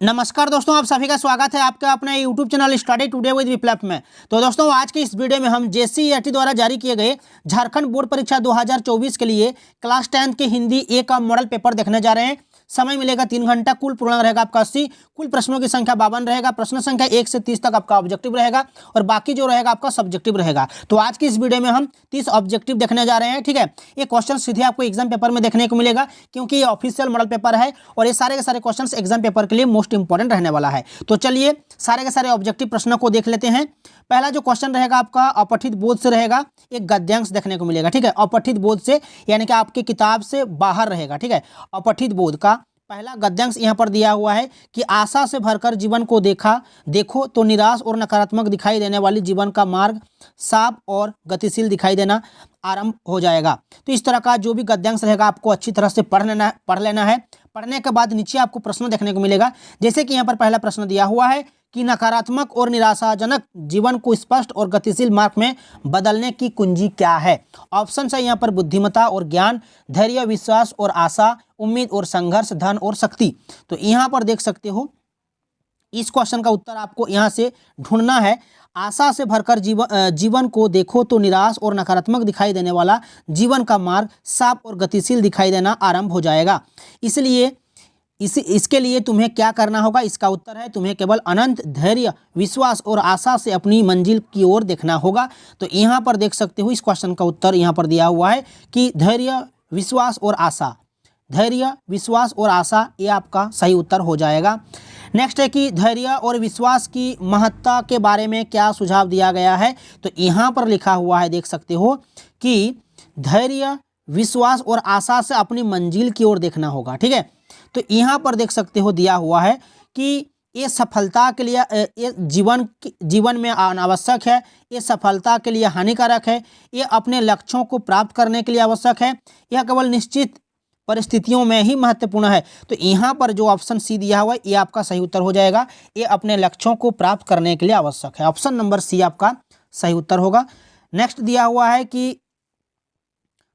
नमस्कार दोस्तों, आप सभी का स्वागत है आपका अपने YouTube channel study today with Viplav में। तो दोस्तों, आज की इस वीडियो में हम JCERT द्वारा जारी किए गए झारखंड बोर्ड परीक्षा 2024 के लिए क्लास 10 के हिंदी ए का मॉडल पेपर देखने जा रहे हैं। समय मिलेगा 3 घंटा। कुल पूर्णांक रहेगा आपका 80। कुल प्रश्नों की संख्या 52 रहेगा। प्रश्न संख्या 1 से 30 तक आपका ऑब्जेक्टिव रहेगा और बाकी जो रहेगा आपका सब्जेक्टिव रहेगा। तो आज की इस वीडियो में हम 30 ऑब्जेक्टिव देखने जा रहे हैं। ठीक है, ये क्वेश्चन सीधे आपको एग्जाम पेपर में देखने को मिलेगा, क्योंकि ये ऑफिशियल मॉडल पेपर है और ये सारे के सारे क्वेश्चन एग्जाम पेपर के लिए मोस्ट इंपॉर्टेंट रहने वाला है। तो चलिए सारे के सारे ऑब्जेक्टिव प्रश्नों को देख लेते हैं। पहला जो क्वेश्चन रहेगा आपका अपठित बोध से रहेगा। एक गद्यांश देखने को मिलेगा। ठीक है, अपठित बोध से यानी कि आपकी किताब से बाहर रहेगा। ठीक है, अपठित बोध का पहला गद्यांश यहाँ पर दिया हुआ है कि आशा से भरकर जीवन को देखो तो निराश और नकारात्मक दिखाई देने वाली जीवन का मार्ग साफ और गतिशील दिखाई देना आरंभ हो जाएगा। तो इस तरह का जो भी गद्यांश रहेगा आपको अच्छी तरह से पढ़ लेना है। पढ़ने के बाद नीचे आपको प्रश्न देखने को मिलेगा। जैसे कि यहाँ पर पहला प्रश्न दिया हुआ है कि नकारात्मक और निराशाजनक जीवन को स्पष्ट और गतिशील मार्ग में बदलने की कुंजी क्या है। ऑप्शन है यहाँ पर बुद्धिमत्ता और ज्ञान, धैर्य, विश्वास और आशा, उम्मीद और संघर्ष, धन और शक्ति। तो यहाँ पर देख सकते हो इस क्वेश्चन का उत्तर आपको यहाँ से ढूंढना है। आशा से भरकर जीवन को देखो तो निराश और नकारात्मक दिखाई देने वाला जीवन का मार्ग साफ और गतिशील दिखाई देना आरंभ हो जाएगा। इसलिए इसके लिए तुम्हें क्या करना होगा, इसका उत्तर है तुम्हें केवल अनंत धैर्य, विश्वास और आशा से अपनी मंजिल की ओर देखना होगा। तो यहाँ पर देख सकते हो इस क्वेश्चन का उत्तर यहाँ पर दिया हुआ है कि धैर्य, विश्वास और आशा। धैर्य, विश्वास और आशा, ये आपका सही उत्तर हो जाएगा। नेक्स्ट है कि धैर्य और विश्वास की महत्ता के बारे में क्या सुझाव दिया गया है। तो यहाँ पर लिखा हुआ है, देख सकते हो कि धैर्य, विश्वास और आशा से अपनी मंजिल की ओर देखना होगा। ठीक है, तो यहाँ पर देख सकते हो दिया हुआ है कि ये सफलता के लिए ये जीवन में अनावश्यक है, ये सफलता के लिए हानिकारक है, ये अपने लक्ष्यों को प्राप्त करने के लिए आवश्यक है, यह केवल निश्चित परिस्थितियों में ही महत्वपूर्ण है। तो यहाँ पर जो ऑप्शन सी दिया हुआ है ये आपका सही उत्तर हो जाएगा। ये अपने लक्ष्यों को प्राप्त करने के लिए आवश्यक है। ऑप्शन नंबर सी आपका सही उत्तर होगा। नेक्स्ट दिया हुआ है कि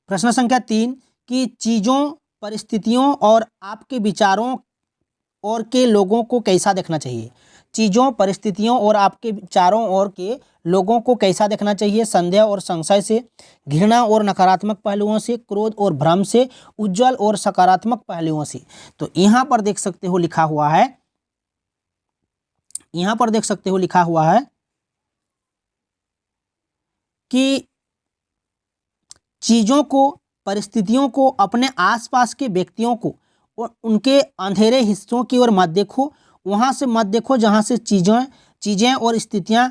प्रश्न संख्या 3 कि चीज़ों, परिस्थितियों और आपके विचारों और के लोगों को कैसा देखना चाहिए। चीज़ों, परिस्थितियों और आपके विचारों और के लोगों को कैसा देखना चाहिए। संदेह और संशय से, घृणा और नकारात्मक पहलुओं से, क्रोध और भ्रम से, उज्जवल और सकारात्मक पहलुओं से। तो यहाँ पर देख सकते हो लिखा हुआ है, यहाँ पर देख सकते हो लिखा हुआ है कि चीज़ों को, परिस्थितियों को, अपने आसपास के व्यक्तियों को और उनके अंधेरे हिस्सों की ओर मत देखो। वहाँ से मत देखो जहाँ से चीज़ें और स्थितियाँ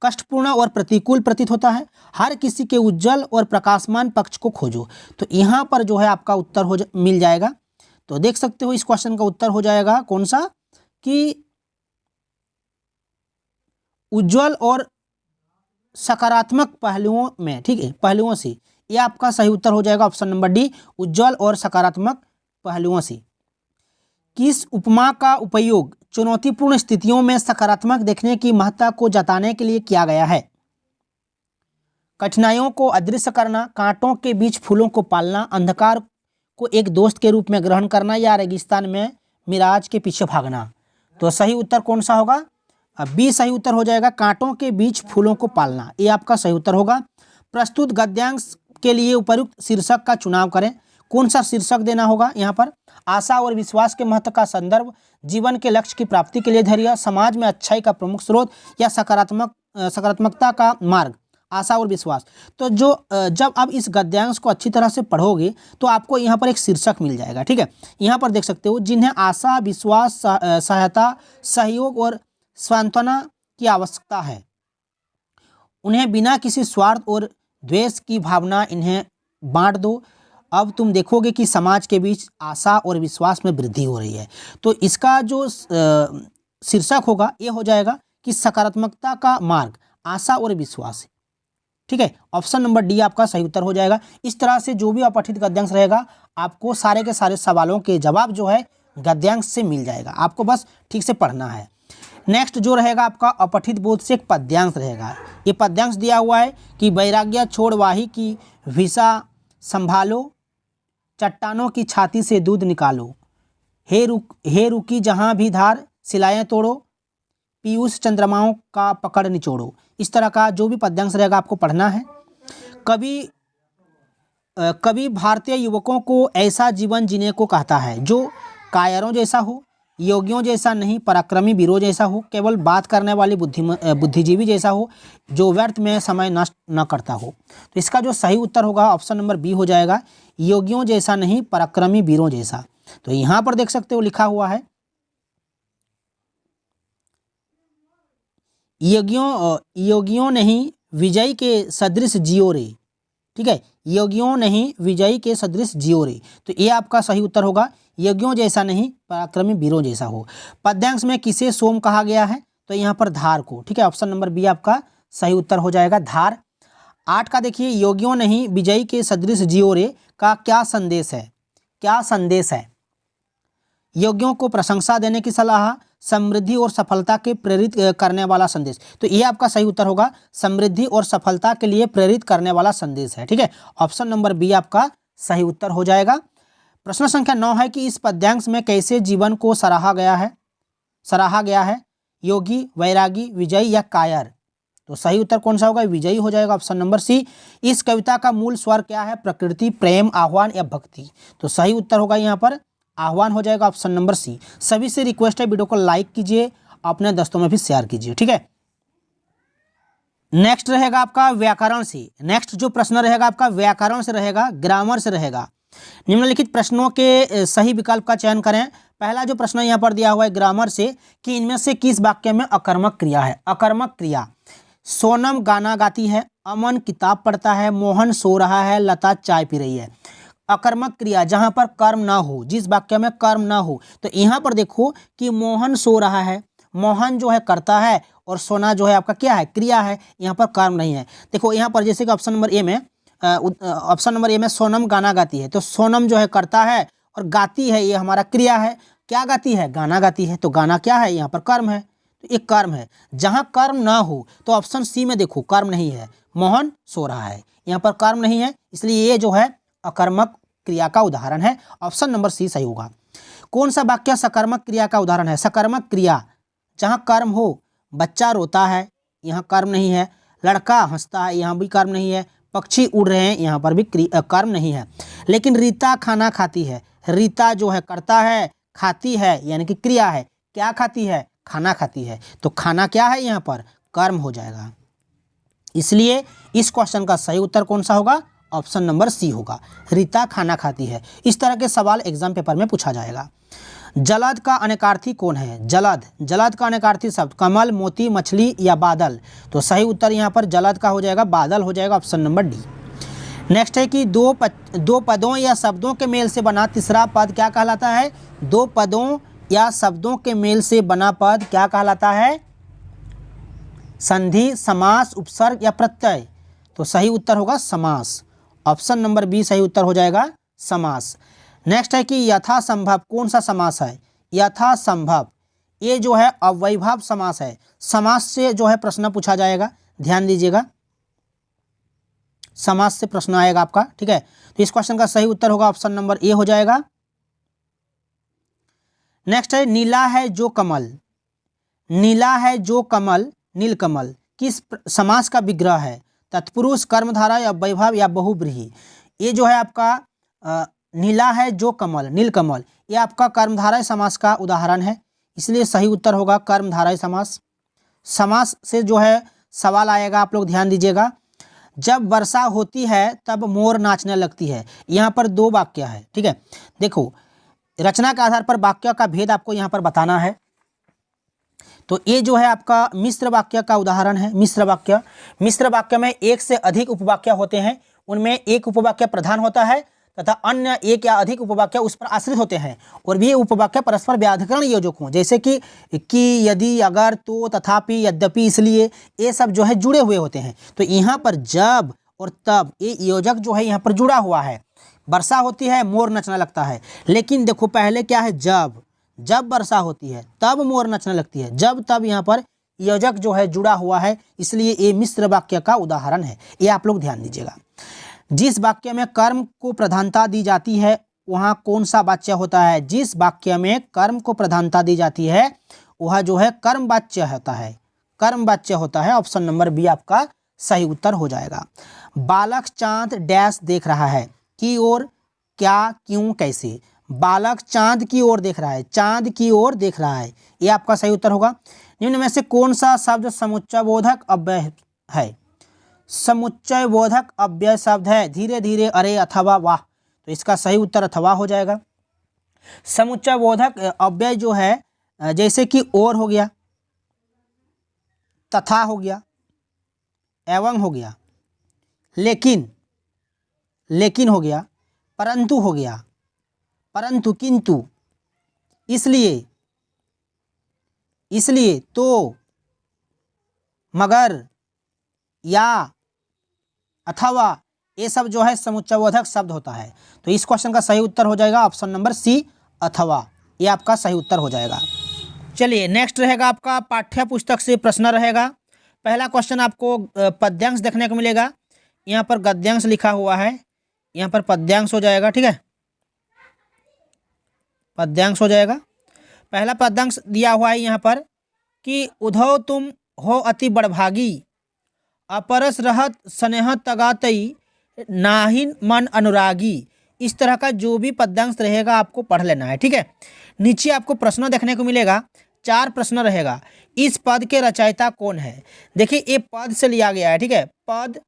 कष्टपूर्ण और प्रतिकूल प्रतीत होता है। हर किसी के उज्जवल और प्रकाशमान पक्ष को खोजो। तो यहाँ पर जो है आपका उत्तर मिल जाएगा। तो देख सकते हो इस क्वेश्चन का उत्तर हो जाएगा कौन सा, कि उज्जवल और सकारात्मक पहलुओं में। ठीक है, पहलुओं से, ये आपका सही उत्तर हो जाएगा। ऑप्शन नंबर डी, उज्जवल और सकारात्मक पहलुओं से। किस उपमा का उपयोग चुनौतीपूर्ण स्थितियों में सकारात्मक देखने की महत्ता को जताने के लिए किया गया है। कठिनाइयों को अदृश्य करना, कांटों के बीच फूलों को पालना, अंधकार को एक दोस्त के रूप में ग्रहण करना या रेगिस्तान में मिराज के पीछे भागना। तो सही उत्तर कौन सा होगा, बी सही उत्तर हो जाएगा, कांटों के बीच फूलों को पालना, ये आपका सही उत्तर होगा। प्रस्तुत गद्यांश के लिए उपयुक्त शीर्षक का चुनाव करें। कौन सा शीर्षक देना होगा यहाँ पर। आशा और विश्वास के महत्व का संदर्भ, जीवन के लक्ष्य की प्राप्ति के लिए धैर्य, समाज में अच्छाई का प्रमुख स्रोत या सकारात्मकता का मार्ग। आशा और विश्वास। तो जब आप इस गद्यांश को अच्छी तरह से पढ़ोगे तो आपको यहाँ पर एक शीर्षक मिल जाएगा। ठीक है, यहाँ पर देख सकते हो, जिन्हें आशा, विश्वास, सहायता, सहयोग और सांत्वना की आवश्यकता है, उन्हें बिना किसी स्वार्थ और द्वेष की भावना इन्हें बांट दो। अब तुम देखोगे कि समाज के बीच आशा और विश्वास में वृद्धि हो रही है। तो इसका जो शीर्षक होगा ये हो जाएगा कि सकारात्मकता का मार्ग, आशा और विश्वास। ठीक है, ऑप्शन नंबर डी आपका सही उत्तर हो जाएगा। इस तरह से जो भी अपठित गद्यांश रहेगा आपको सारे के सारे सवालों के जवाब जो है गद्यांश से मिल जाएगा। आपको बस ठीक से पढ़ना है। नेक्स्ट जो रहेगा आपका अपठित बोध से एक पद्यांश रहेगा। ये पद्यांश दिया हुआ है कि वैराग्य छोड़ वाही की विषा संभालो, चट्टानों की छाती से दूध निकालो, हे रुकी जहाँ भी धार, सिलाएं तोड़ो, पीयूष चंद्रमाओं का पकड़ निचोड़ो। इस तरह का जो भी पद्यांश रहेगा आपको पढ़ना है। कवि भारतीय युवकों को ऐसा जीवन जीने को कहता है जो कायरों जैसा हो, योगियों जैसा नहीं, पराक्रमी वीरों जैसा हो, केवल बात करने वाली बुद्धिजीवी जैसा हो, जो व्यर्थ में समय नष्ट न करता हो। तो इसका जो सही उत्तर होगा ऑप्शन नंबर बी हो जाएगा, योगियों जैसा नहीं, पराक्रमी वीरों जैसा। तो यहाँ पर देख सकते हो लिखा हुआ है योगियों नहीं विजय के सदृश जियो रे। ठीक है, योगियों नहीं विजयी के सदृश जियो रे। तो ये आपका सही उत्तर होगा, योगियों जैसा नहीं, पराक्रमी वीरों जैसा हो। पद्यांश में किसे सोम कहा गया है? तो यहाँ पर धार को। ठीक है, ऑप्शन नंबर बी आपका सही उत्तर हो जाएगा, धार। 8 का देखिए, योगियों नहीं विजयी के सदृश जियो रे का क्या संदेश है? क्या संदेश है? योगियों को प्रशंसा देने की सलाह, समृद्धि और सफलता के प्रेरित करने वाला संदेश। तो ये आपका सही उत्तर होगा, समृद्धि और सफलता के लिए प्रेरित करने वाला संदेश है। ठीक है, ऑप्शन नंबर बी आपका सही उत्तर हो जाएगा। प्रश्न संख्या 9 है कि इस पद्यांश में कैसे जीवन को सराहा गया है? योगी, वैरागी, विजयी या कायर? तो सही उत्तर कौन सा होगा? विजयी हो जाएगा, ऑप्शन नंबर सी। इस कविता का मूल स्वर क्या है? प्रकृति, प्रेम, आह्वान या भक्ति? तो सही उत्तर होगा यहाँ पर आह्वान हो जाएगा, ऑप्शन नंबर सी। सभी से रिक्वेस्ट है वीडियो को लाइक कीजिए, अपने दोस्तों में भी शेयर कीजिए। ठीक है, नेक्स्ट रहेगा आपका व्याकरण से। नेक्स्ट जो प्रश्न रहेगा आपका व्याकरण से रहेगा, ग्रामर से रहेगा। निम्नलिखित प्रश्नों के सही विकल्प का चयन करें। पहला जो प्रश्न यहाँ पर दिया हुआ है ग्रामर से कि इनमें से किस वाक्य में अकर्मक क्रिया है? अकर्मक क्रिया, सोनम गाना गाती है, अमन किताब पढ़ता है, मोहन सो रहा है, लता चाय पी रही है। अकर्मक क्रिया जहां पर कर्म ना हो, जिस वाक्य में कर्म ना हो, तो यहाँ पर देखो कि मोहन सो रहा है, मोहन जो है करता है और सोना जो है आपका क्या है? क्रिया है, यहाँ पर कर्म नहीं है। देखो यहाँ पर जैसे कि ऑप्शन नंबर ए में सोनम गाना गाती है, तो सोनम जो है करता है और गाती है, ये हमारा क्रिया है। क्या गाती है? गाना गाती है, तो गाना क्या है? यहाँ पर कर्म है, तो एक कर्म है। जहाँ कर्म ना हो तो ऑप्शन सी में देखो कर्म नहीं है, मोहन सो रहा है, यहाँ पर कर्म नहीं है, इसलिए ये जो है अकर्मक क्रिया का उदाहरण है, ऑप्शन नंबर सी सही होगा। कौन सा वाक्य सकर्मक क्रिया का उदाहरण है? सकर्मक क्रिया जहाँ कर्म हो, बच्चा रोता है, यहाँ कर्म नहीं है, लड़का हंसता है, यहाँ भी कर्म नहीं है, पक्षी उड़ रहे हैं, यहाँ पर भी कर्म नहीं है। लेकिन रीता खाना खाती है, रीता जो है करता है, खाती है यानी कि क्रिया है। क्या खाती है? खाना खाती है, तो खाना क्या है? यहाँ पर कर्म हो जाएगा। इसलिए इस क्वेश्चन का सही उत्तर कौन सा होगा? ऑप्शन नंबर सी होगा, रीता खाना खाती है। इस तरह के सवाल एग्जाम पेपर में पूछा जाएगा। जलद का अनेकार्थी कौन है? जलद का अनेकार्थी शब्द कमल, मोती, मछली या बादल? तो सही उत्तर यहाँ पर जलद का हो जाएगा, बादल हो जाएगा, ऑप्शन नंबर डी। नेक्स्ट है कि दो पदों या शब्दों के मेल से बना तीसरा पद क्या कहलाता है? दो पदों या शब्दों के मेल से बना पद क्या कहलाता है? संधि, समास, उपसर्ग या प्रत्यय? तो सही उत्तर होगा समास, ऑप्शन नंबर बी सही उत्तर हो जाएगा, समास। नेक्स्ट है कि यथासंभव कौन सा समास है? यथासंभव, ये जो है अवैभाव समास है। समास से जो है प्रश्न पूछा जाएगा, ध्यान दीजिएगा, समास से प्रश्न आएगा आपका। ठीक है, तो इस क्वेश्चन का सही उत्तर होगा ऑप्शन नंबर ए हो जाएगा। नेक्स्ट है नीला है जो कमल, नीला है जो कमल, नीलकमल किस समास का विग्रह है? तत्पुरुष, कर्मधारा या वैभव या बहुब्रीहि? ये जो है आपका नीला है जो कमल, नीलकमल, ये आपका कर्मधारय समास का उदाहरण है, इसलिए सही उत्तर होगा कर्मधारय समास। समास से जो है सवाल आएगा, आप लोग ध्यान दीजिएगा। जब वर्षा होती है तब मोर नाचने लगती है, यहाँ पर दो वाक्य है। ठीक है, देखो रचना के आधार पर वाक्य का भेद आपको यहाँ पर बताना है। तो ये जो है आपका मिश्र वाक्य का उदाहरण है। मिश्र वाक्य में एक से अधिक उपवाक्य होते हैं, उनमें एक उपवाक्य प्रधान होता है तथा अन्य एक या अधिक उपवाक्य उस पर आश्रित होते हैं, और भी उपवाक्य परस्पर व्याधिकरण योजक हों, जैसे कि यदि, अगर, तो, तथापि, यद्यपि, इसलिए, ये सब जो है जुड़े हुए होते हैं। तो यहाँ पर जब और तब ये योजक जो है यहाँ पर जुड़ा हुआ है। वर्षा होती है मोर नचने लगता है, लेकिन देखो पहले क्या है? जब वर्षा होती है तब मोर नचने लगती है, जब तब यहाँ पर योजक जो है जुड़ा हुआ है, इसलिए ये मिश्र वाक्य का उदाहरण है। ये आप लोग ध्यान दीजिएगा। जिस वाक्य में कर्म को प्रधानता दी जाती है वहाँ कौन सा वाच्य होता है? जिस वाक्य में कर्म को प्रधानता दी जाती है वह जो है कर्म वाच्य होता है, कर्म वाच्य होता है। ऑप्शन नंबर बी आपका सही उत्तर हो जाएगा। बालक चांद डैश देख रहा है की ओर, क्या, क्यों, कैसे। बालक चांद की ओर देख रहा है, चांद की ओर देख रहा है, ये आपका सही उत्तर होगा। निम्न में से कौन सा शब्द समुच्चयबोधक अव्यय है? समुच्चयबोधक अव्यय शब्द है धीरे धीरे, अरे, अथवा, वाह। तो इसका सही उत्तर अथवा हो जाएगा। समुच्चयबोधक अव्यय जो है जैसे कि और हो गया, तथा हो गया, एवं हो गया, लेकिन, लेकिन हो गया, परंतु हो गया, परंतु, किंतु, इसलिए, इसलिए, तो, मगर, या, अथवा, ये सब जो है समुच्चयबोधक शब्द होता है। तो इस क्वेश्चन का सही उत्तर हो जाएगा ऑप्शन नंबर सी, अथवा, ये आपका सही उत्तर हो जाएगा। चलिए नेक्स्ट रहेगा आपका पाठ्य पुस्तक से प्रश्न रहेगा। पहला क्वेश्चन आपको पद्यांश देखने को मिलेगा। यहाँ पर गद्यांश लिखा हुआ है, यहाँ पर पद्यांश हो जाएगा, ठीक है, पद्यांश हो जाएगा। पहला पद्यांश दिया हुआ है यहाँ पर कि उधव तुम हो अति बड़भागी, अपरस रहत स्नेह तगातई, नाहिन मन अनुरागी। इस तरह का जो भी पद्यांश रहेगा आपको पढ़ लेना है, ठीक है। नीचे आपको प्रश्न देखने को मिलेगा, 4 प्रश्न रहेगा। इस पद के रचयिता कौन है? देखिए ये पद से लिया गया है, ठीक है, पद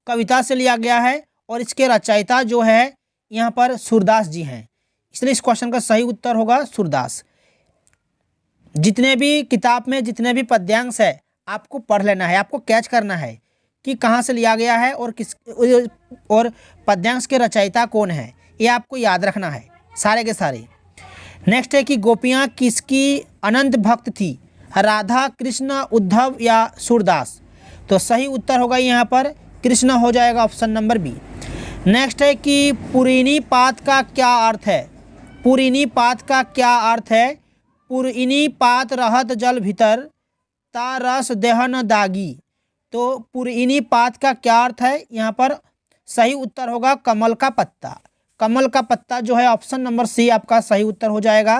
कविता से लिया गया है और इसके रचयिता जो है यहाँ पर सूरदास जी हैं, इसलिए इस क्वेश्चन का सही उत्तर होगा सूरदास। जितने भी किताब में जितने भी पद्यांश है आपको पढ़ लेना है, आपको कैच करना है कि कहाँ से लिया गया है और किस, और पद्यांश के रचयिता कौन है, ये आपको याद रखना है सारे के सारे। नेक्स्ट है कि गोपियाँ किसकी अनंत भक्त थी? राधा, कृष्ण, उद्धव या सूरदास। तो सही उत्तर होगा यहाँ पर कृष्ण हो जाएगा, ऑप्शन नंबर बी। नेक्स्ट है कि पुरीनी पात का क्या अर्थ है? पुरीनी पात का क्या अर्थ है? पुरीनी पात रहत जल भीतर, ता रस देहन दागी। तो पुरीनी पात का क्या अर्थ है? यहाँ पर सही उत्तर होगा कमल का पत्ता। कमल का पत्ता जो है ऑप्शन नंबर सी आपका सही उत्तर हो जाएगा।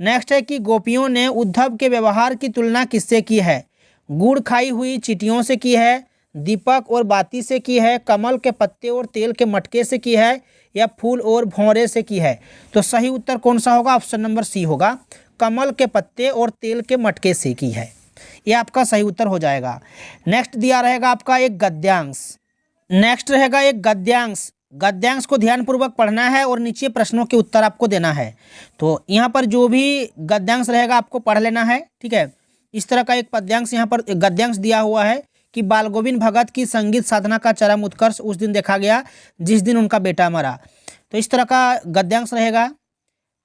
नेक्स्ट है कि गोपियों ने उद्धव के व्यवहार की तुलना किससे की है? गुड़ खाई हुई चींटियों से की है, दीपक और बाती से की है, कमल के पत्ते और तेल के मटके से की है, या फूल और भौरे से की है। तो सही उत्तर कौन सा होगा? ऑप्शन नंबर सी होगा, कमल के पत्ते और तेल के मटके से की है, ये आपका सही उत्तर हो जाएगा। नेक्स्ट दिया रहेगा आपका एक गद्यांश। नेक्स्ट रहेगा एक गद्यांश। गद्यांश को ध्यानपूर्वक पढ़ना है और नीचे प्रश्नों के उत्तर आपको देना है। तो यहाँ पर जो भी गद्यांश रहेगा आपको पढ़ लेना है, ठीक है। इस तरह का एक पद्यांश यहाँ पर गद्यांश दिया हुआ है कि बाल गोविंद भगत की संगीत साधना का चरम उत्कर्ष उस दिन देखा गया जिस दिन उनका बेटा मरा। तो इस तरह का गद्यांश रहेगा।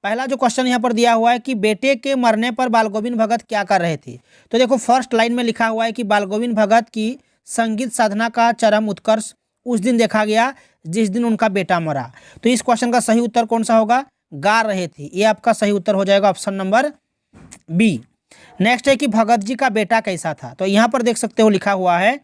पहला जो क्वेश्चन यहाँ पर दिया हुआ है कि बेटे के मरने पर बाल गोविंद भगत क्या कर रहे थे? तो देखो फर्स्ट लाइन में लिखा हुआ है कि बाल गोविंद भगत की संगीत साधना का चरम उत्कर्ष उस दिन देखा गया जिस दिन उनका बेटा मरा। तो इस क्वेश्चन का सही उत्तर कौन सा होगा? गा रहे थे, ये आपका सही उत्तर हो जाएगा ऑप्शन नंबर बी। नेक्स्ट है कि भगत जी का बेटा कैसा था? तो यहाँ पर देख सकते हो लिखा हुआ है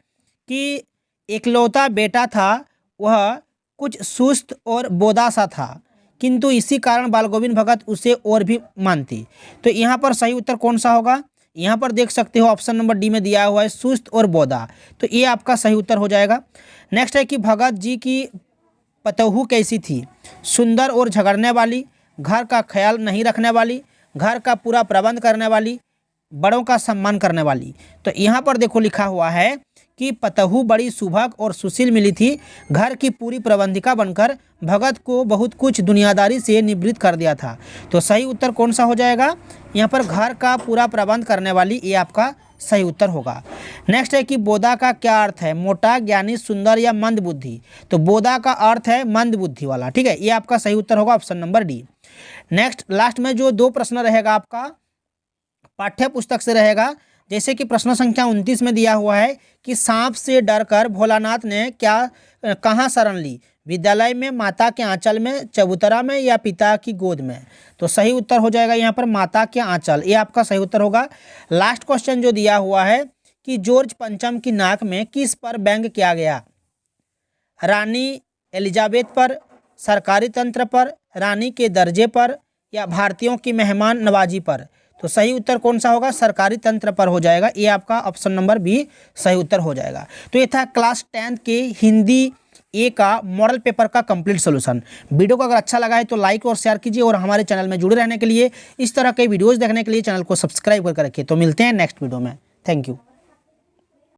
कि एकलौता बेटा था, वह कुछ सुस्त और बोदा सा था, किंतु इसी कारण बाल गोविंद भगत उसे और भी मानते। तो यहाँ पर सही उत्तर कौन सा होगा? यहाँ पर देख सकते हो ऑप्शन नंबर डी में दिया हुआ है सुस्त और बोदा, तो ये आपका सही उत्तर हो जाएगा। नेक्स्ट है कि भगत जी की पतोहू कैसी थी? सुंदर और झगड़ने वाली, घर का ख्याल नहीं रखने वाली, घर का पूरा प्रबंध करने वाली, बड़ों का सम्मान करने वाली। तो यहाँ पर देखो लिखा हुआ है कि पतहू बड़ी सुभग और सुशील मिली थी, घर की पूरी प्रबंधिका बनकर भगत को बहुत कुछ दुनियादारी से निवृत्त कर दिया था। तो सही उत्तर कौन सा हो जाएगा? यहाँ पर घर का पूरा प्रबंध करने वाली, ये आपका सही उत्तर होगा। नेक्स्ट है कि बोधा का क्या अर्थ है? मोटा, ज्ञानी, सुंदर या मंद बुद्धि। तो बोधा का अर्थ है मंद बुद्धि वाला, ठीक है, ये आपका सही उत्तर होगा option number D. Next last में जो 2 प्रश्न रहेगा आपका पाठ्य पुस्तक से रहेगा, जैसे कि प्रश्न संख्या 29 में दिया हुआ है कि सांप से डरकर भोलानाथ ने कहाँ शरण ली? विद्यालय में, माता के आंचल में, चबूतरा में या पिता की गोद में। तो सही उत्तर हो जाएगा यहाँ पर माता के आंचल, ये आपका सही उत्तर होगा। लास्ट क्वेश्चन जो दिया हुआ है कि जॉर्ज पंचम की नाक में किस पर व्यंग किया गया? रानी एलिजाबेथ पर, सरकारी तंत्र पर, रानी के दर्जे पर या भारतीयों की मेहमान नवाजी पर। तो सही उत्तर कौन सा होगा? सरकारी तंत्र पर हो जाएगा। ये आपका ऑप्शन नंबर बी सही उत्तर हो जाएगा। तो ये था क्लास 10th के हिंदी ए का मॉडल पेपर का कंप्लीट सोल्यूशन। वीडियो को अगर अच्छा लगा है तो लाइक और शेयर कीजिए और हमारे चैनल में जुड़े रहने के लिए, इस तरह के वीडियोज़ देखने के लिए चैनल को सब्सक्राइब करके रखिए। तो मिलते हैं नेक्स्ट वीडियो में। Thank you.